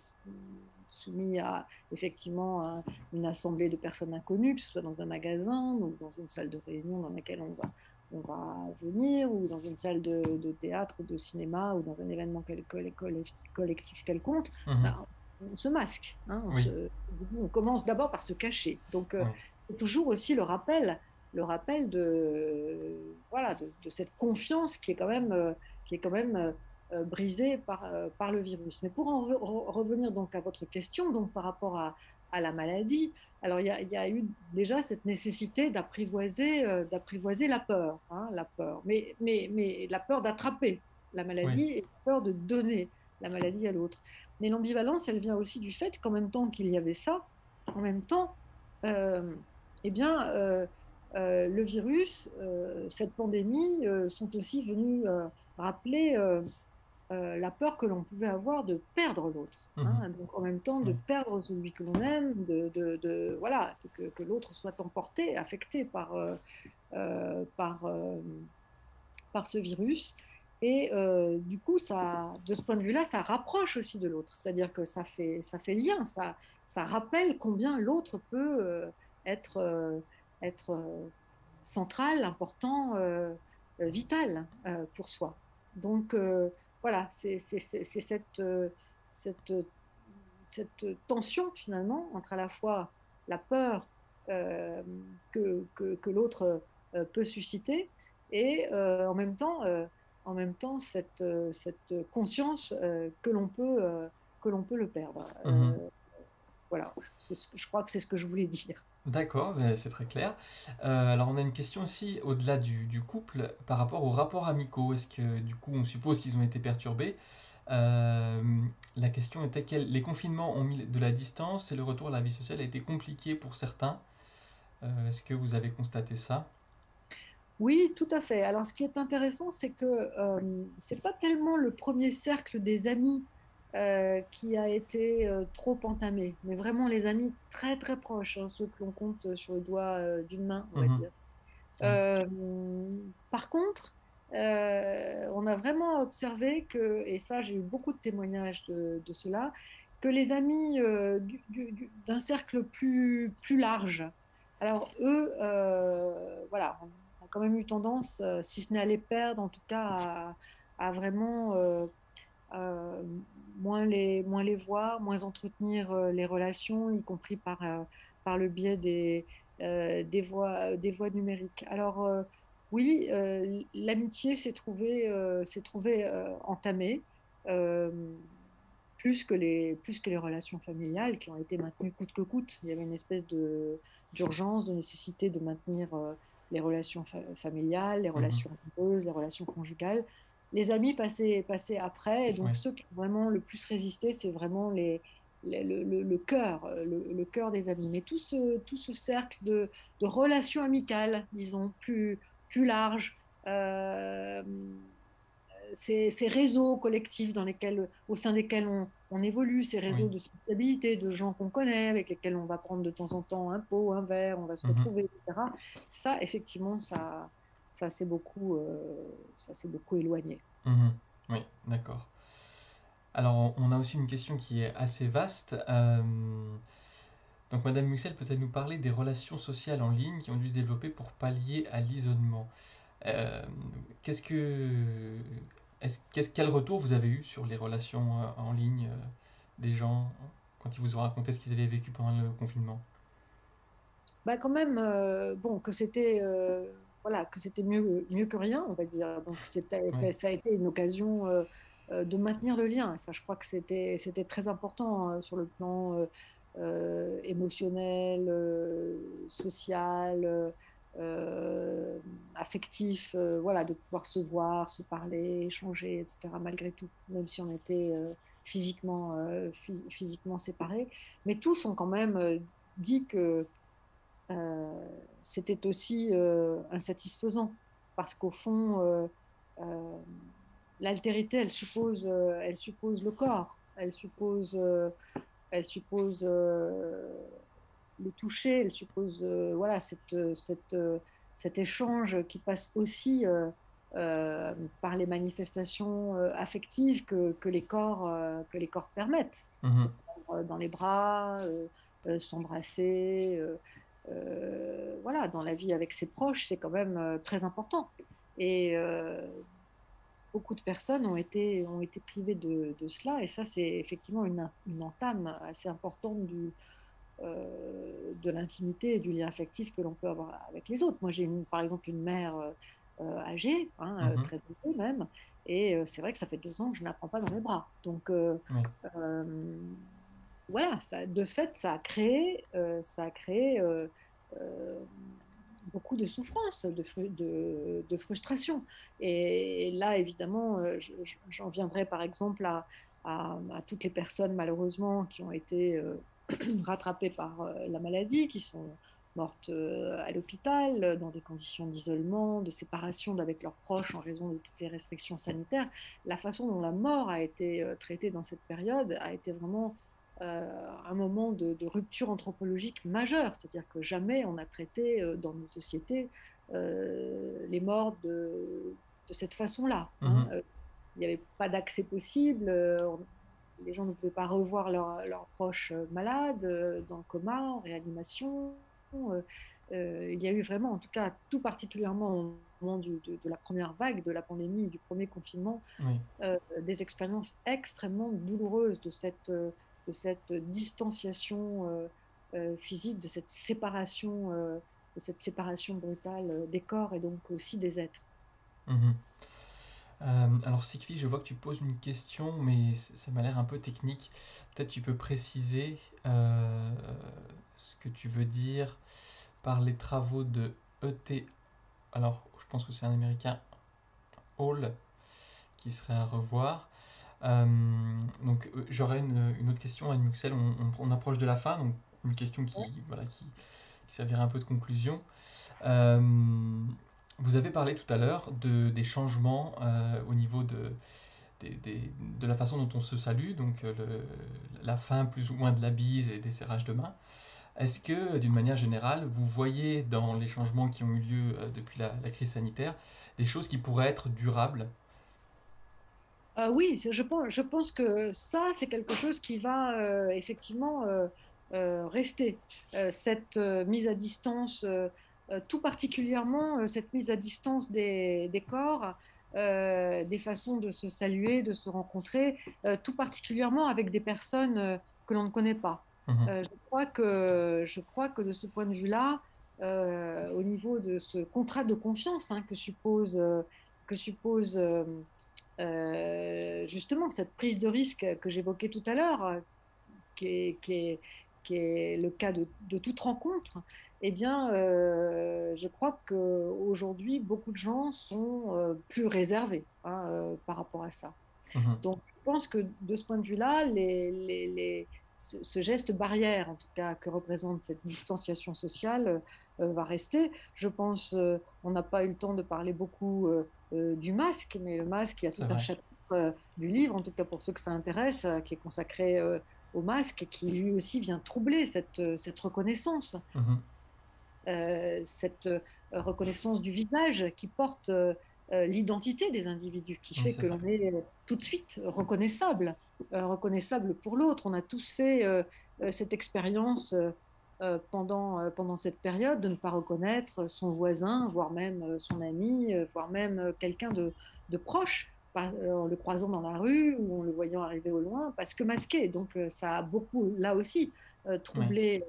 soumis à effectivement une assemblée de personnes inconnues, que ce soit dans un magasin ou dans une salle de réunion dans laquelle on va venir, ou dans une salle de théâtre ou de cinéma, ou dans un événement collectif quelconque, Mhm. ben, on se masque. Hein, Oui, on commence d'abord par se cacher. Donc, oui, c'est toujours aussi le rappel voilà, de cette confiance qui est quand même brisée par le virus. Mais pour en revenir donc à votre question, donc par rapport à la maladie, alors il y a eu déjà cette nécessité d'apprivoiser la peur, hein, la peur, mais la peur d'attraper la oui. maladie et la peur de donner la maladie à l'autre. Mais l'ambivalence, elle vient aussi du fait qu'en même temps qu'il y avait ça, en même temps, euh, eh bien, le virus, cette pandémie, sont aussi venus rappeler la peur que l'on pouvait avoir de perdre l'autre. Mhm. Hein, donc en même temps de Oui. perdre celui que l'on aime, voilà, que l'autre soit emporté, affecté par, par ce virus. Et du coup, de ce point de vue-là, ça rapproche aussi de l'autre. C'est-à-dire que ça fait lien, ça rappelle combien l'autre peut être, être central, important, vital pour soi. Donc voilà, c'est cette, cette tension finalement entre à la fois la peur euh, que l'autre peut susciter et en même temps cette conscience que l'on peut le perdre. Mhm. Voilà, je crois que c'est ce que je voulais dire. D'accord, ben, c'est très clair. Alors on a une question aussi au-delà du couple par rapport aux rapports amicaux. Est-ce que du coup on suppose qu'ils ont été perturbés? Euh, la question était les confinements ont mis de la distance et le retour à la vie sociale a été compliqué pour certains. Est-ce que vous avez constaté ça? Oui, tout à fait. Alors, ce qui est intéressant, c'est que c'est pas tellement le premier cercle des amis qui a été trop entamé, mais vraiment les amis très très proches, hein, ceux que l'on compte sur le doigt d'une main, on va Mhm. dire. Oui. Euh, Par contre, on a vraiment observé que, et ça, j'ai eu beaucoup de témoignages de cela, que les amis d'un cercle plus large, alors eux, voilà, on a quand même eu tendance, si ce n'est à les perdre, en tout cas à vraiment euh, moins les voir, moins entretenir les relations, y compris par le biais des voies numériques. Alors oui, l'amitié s'est trouvée entamée, euh, plus que les relations familiales qui ont été maintenues coûte que coûte. Il y avait une espèce d'urgence, de nécessité de maintenir les relations familiales, les Mhm. relations amoureuses, les relations conjugales. Les amis passaient après, et donc Oui. ceux qui ont vraiment le plus résisté, c'est vraiment le cœur des amis. Mais tout ce cercle de relations amicales, disons, plus large, euh, ces réseaux collectifs au sein desquels on évolue, ces réseaux Oui. de sociabilité, de gens qu'on connaît, avec lesquels on va prendre de temps en temps un pot, un verre, on va se Mhm. retrouver, etc. Ça, effectivement, ça s'est beaucoup éloigné. Mhm. Oui, d'accord. Alors on a aussi une question qui est assez vaste. Donc Madame Muxel peut-elle nous parler des relations sociales en ligne qui ont dû se développer pour pallier à l'isolement? Euh, qu'est-ce que, quel retour vous avez eu sur les relations en ligne des gens quand ils vous ont raconté ce qu'ils avaient vécu pendant le confinement? Bah quand même, bon, voilà, que c'était mieux que rien, on va dire. Donc Oui. ça a été une occasion de maintenir le lien. Et ça, je crois que c'était très important sur le plan émotionnel, social, euh, affectif, voilà, de pouvoir se voir, se parler, échanger, etc., malgré tout, même si on était physiquement séparés. Mais tous ont quand même dit que c'était aussi insatisfaisant, parce qu'au fond, euh, l'altérité, elle suppose le corps, elle suppose le toucher, elle suppose voilà, cet échange qui passe aussi par les manifestations affectives que les corps permettent. Se Mhm. prendre dans les bras, s'embrasser. Voilà, dans la vie avec ses proches, c'est quand même très important. Et beaucoup de personnes ont été privées de cela, et ça, c'est effectivement une entame assez importante de l'intimité et du lien affectif que l'on peut avoir avec les autres. Moi, par exemple une mère âgée, hein, Mhm. très âgée même, et c'est vrai que ça fait 2 ans que je ne la prends pas dans mes bras. Donc, Oui. euh, voilà, ça, de fait, ça a créé euh, beaucoup de souffrance, de frustration. Et là, évidemment, j'en viendrai par exemple à toutes les personnes, malheureusement, qui ont été rattrapées par la maladie, qui sont mortes à l'hôpital, dans des conditions d'isolement, de séparation d'avec leurs proches en raison de toutes les restrictions sanitaires. La façon dont la mort a été traitée dans cette période a été vraiment un moment de rupture anthropologique majeure, c'est-à-dire que jamais on a traité dans nos sociétés les morts de cette façon-là. Hein. Mhm. Il n'y avait pas d'accès possible, les gens ne pouvaient pas revoir leurs proches malades, dans le coma, en réanimation. Il y a eu vraiment, en tout cas, tout particulièrement au moment de la première vague de la pandémie, du premier confinement, Oui. des expériences extrêmement douloureuses de cette distanciation physique, de cette séparation brutale des corps et donc aussi des êtres. Mhm. Alors Sikvi, je vois que tu poses une question, mais ça m'a l'air un peu technique. Peut-être tu peux préciser ce que tu veux dire par les travaux de E.T. Alors, je pense que c'est un américain, Hall, qui serait à revoir. Euh, donc, j'aurais une autre question, Anne Muxel. On approche de la fin, donc une question voilà, qui servirait un peu de conclusion. Euh, Vous avez parlé tout à l'heure des changements au niveau de la façon dont on se salue, donc la fin plus ou moins de la bise et des serrages de main. Est-ce que, d'une manière générale, vous voyez dans les changements qui ont eu lieu depuis la crise sanitaire des choses qui pourraient être durables? Oui, je pense que ça, c'est quelque chose qui va effectivement rester. Cette mise à distance, tout particulièrement cette mise à distance des corps, des façons de se saluer, de se rencontrer, tout particulièrement avec des personnes que l'on ne connaît pas. Mhm. Je crois que de ce point de vue-là, au niveau de ce contrat de confiance hein, que suppose justement cette prise de risque que j'évoquais tout à l'heure, qui est, qui est, qui est le cas de toute rencontre, eh bien, je crois qu'aujourd'hui, beaucoup de gens sont plus réservés hein, par rapport à ça. Mhm. Donc, je pense que de ce point de vue-là, ce geste barrière, en tout cas, que représente cette distanciation sociale, va rester. Je pense, on n'a pas eu le temps de parler beaucoup du masque, mais le masque, il y a tout C'est un vrai. chapitre du livre, en tout cas pour ceux que ça intéresse, qui est consacré au masque, qui lui aussi vient troubler cette reconnaissance Mhm. reconnaissance du visage qui porte l'identité des individus, qui Oui, fait c'est que vrai. l'on est tout de suite reconnaissable pour l'autre. On a tous fait cette expérience pendant cette période de ne pas reconnaître son voisin, voire même son ami, voire même quelqu'un de proche, en le croisant dans la rue ou en le voyant arriver au loin, parce que masqué. Donc ça a beaucoup, là aussi, Oui.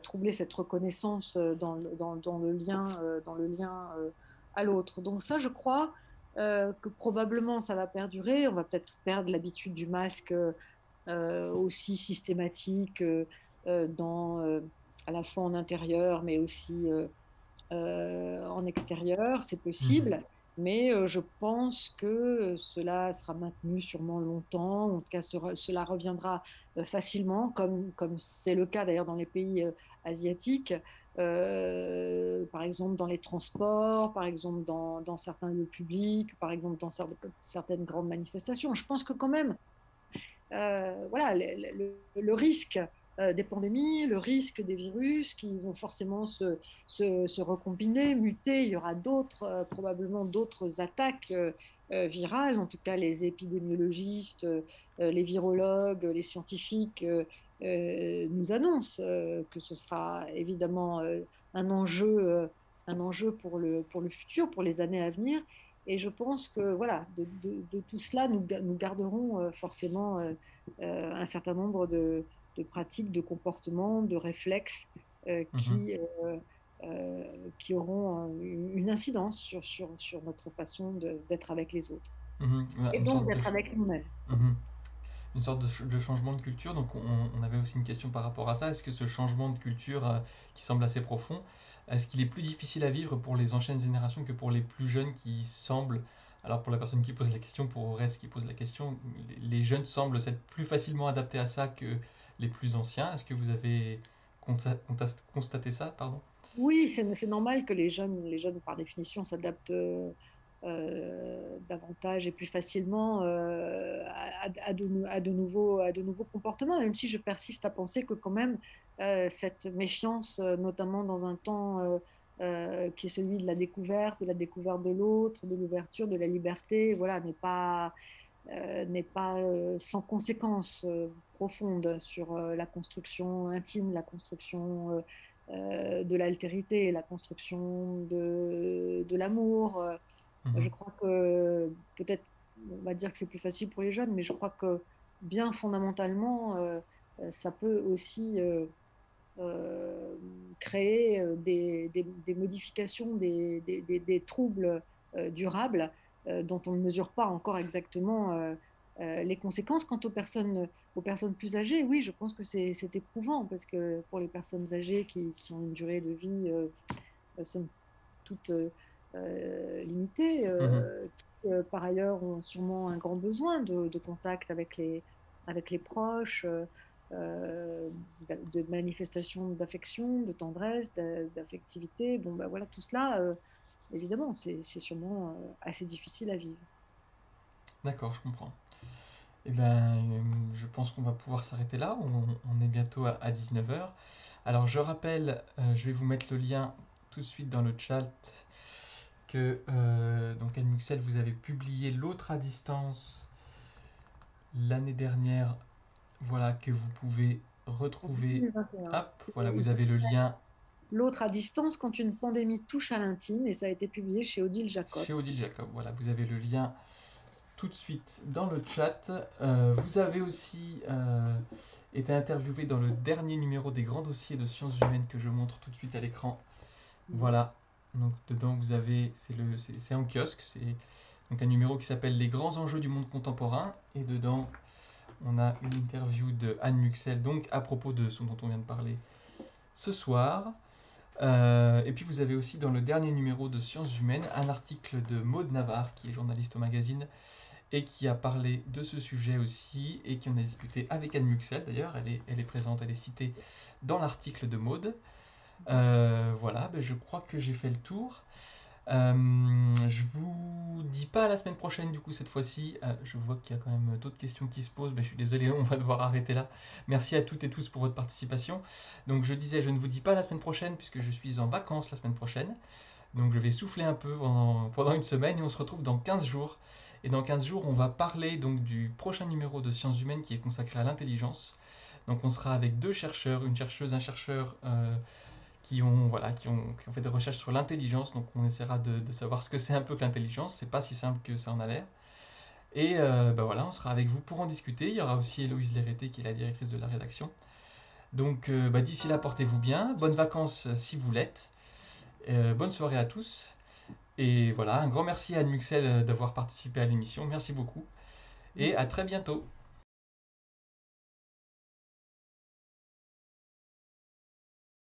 troubler cette reconnaissance dans le lien à l'autre. Donc ça, je crois que probablement ça va perdurer. On va peut-être perdre l'habitude du masque aussi systématique dans, à la fois en intérieur, mais aussi en extérieur, c'est Mhm. possible, mais je pense que cela sera maintenu sûrement longtemps, en tout cas cela reviendra facilement, comme c'est le cas d'ailleurs dans les pays asiatiques, par exemple dans les transports, par exemple dans certains lieux publics, par exemple dans certaines grandes manifestations. Je pense que quand même, voilà, le risque des pandémies, le risque des virus qui vont forcément se recombiner, muter. Il y aura probablement d'autres attaques virales. En tout cas, les épidémiologistes, les virologues, les scientifiques nous annoncent que ce sera évidemment un enjeu pour le futur, pour les années à venir. Et je pense que voilà, de tout cela, nous garderons forcément un certain nombre de pratiques, de comportements, de réflexes euh, Mhm. qui, euh, qui auront une incidence sur notre façon d'être avec les autres Mhm. Ouais, et donc d'être avec nous-mêmes. mhm. Une sorte de changement de culture. Donc on avait aussi une question par rapport à ça. Est-ce que ce changement de culture qui semble assez profond, est-ce qu'il est plus difficile à vivre pour les anciennes générations que pour les plus jeunes qui semblent, alors pour la personne qui pose la question, pour Aurès qui pose la question, les jeunes semblent s'être plus facilement adaptés à ça que les plus anciens. Est-ce que vous avez constaté ça, pardon? Oui, c'est normal que les jeunes, par définition, s'adaptent davantage et plus facilement à de nouveaux comportements, même si je persiste à penser que quand même cette méfiance, notamment dans un temps qui est celui de la découverte de l'autre, de l'ouverture, de la liberté, voilà, n'est pas sans conséquences profondes sur la construction intime, la construction de l'altérité, la construction de l'amour. Je Mhm. crois que peut-être, on va dire que c'est plus facile pour les jeunes, mais je crois que bien fondamentalement, ça peut aussi euh, créer des modifications, des troubles durables dont on ne mesure pas encore exactement les conséquences. Quant aux personnes plus âgées, oui, je pense que c'est éprouvant parce que pour les personnes âgées qui ont une durée de vie somme toute limitée, Mhm. qui par ailleurs ont sûrement un grand besoin de contact avec les proches, de manifestations d'affection, de tendresse, d'affectivité. Bon, ben voilà, tout cela, évidemment, c'est sûrement assez difficile à vivre. D'accord, je comprends. Eh ben, je pense qu'on va pouvoir s'arrêter là. On est bientôt à 19 heures. Alors, je rappelle, je vais vous mettre le lien tout de suite dans le chat que donc Anne Muxel, vous avez publié l'autre à distance l'année dernière. Voilà, que vous pouvez En retrouver. 2021. Hop, voilà, vous avez le lien L'autre à distance quand une pandémie touche à l'intime, et ça a été publié chez Odile Jacob. chez Odile Jacob. Voilà, vous avez le lien tout de suite dans le chat. Vous avez aussi été interviewé dans le dernier numéro des grands dossiers de sciences humaines que je montre tout de suite à l'écran. Voilà. Donc dedans vous avez, c'est en kiosque, c'est donc un numéro qui s'appelle Les grands enjeux du monde contemporain. Et dedans on a une interview de Anne Muxel, donc à propos de ce dont on vient de parler ce soir. Et puis vous avez aussi dans le dernier numéro de Sciences Humaines un article de Maude Navarre, qui est journaliste au magazine, et qui a parlé de ce sujet aussi, et qui en a discuté avec Anne Muxel d'ailleurs, elle est présente, elle est citée dans l'article de Maude. Voilà, ben je crois que j'ai fait le tour. Je vous dis pas à la semaine prochaine du coup cette fois-ci. Je vois qu'il y a quand même d'autres questions qui se posent. Ben, je suis désolé, on va devoir arrêter là. Merci à toutes et tous pour votre participation. Donc je disais, je ne vous dis pas la semaine prochaine puisque je suis en vacances la semaine prochaine. Donc je vais souffler un peu pendant une semaine et on se retrouve dans 15 jours. Et dans 15 jours, on va parler donc du prochain numéro de Sciences Humaines qui est consacré à l'intelligence. Donc on sera avec deux chercheurs, une chercheuse, un chercheur qui ont fait des recherches sur l'intelligence. Donc on essaiera de savoir ce que c'est un peu que l'intelligence. C'est pas si simple que ça en a l'air. Et bah voilà, on sera avec vous pour en discuter. Il y aura aussi Héloïse Léreté qui est la directrice de la rédaction. Donc bah, d'ici là, portez-vous bien. Bonnes vacances si vous l'êtes. Bonne soirée à tous. Et voilà, un grand merci à Anne Muxel d'avoir participé à l'émission. Merci beaucoup. Et à très bientôt.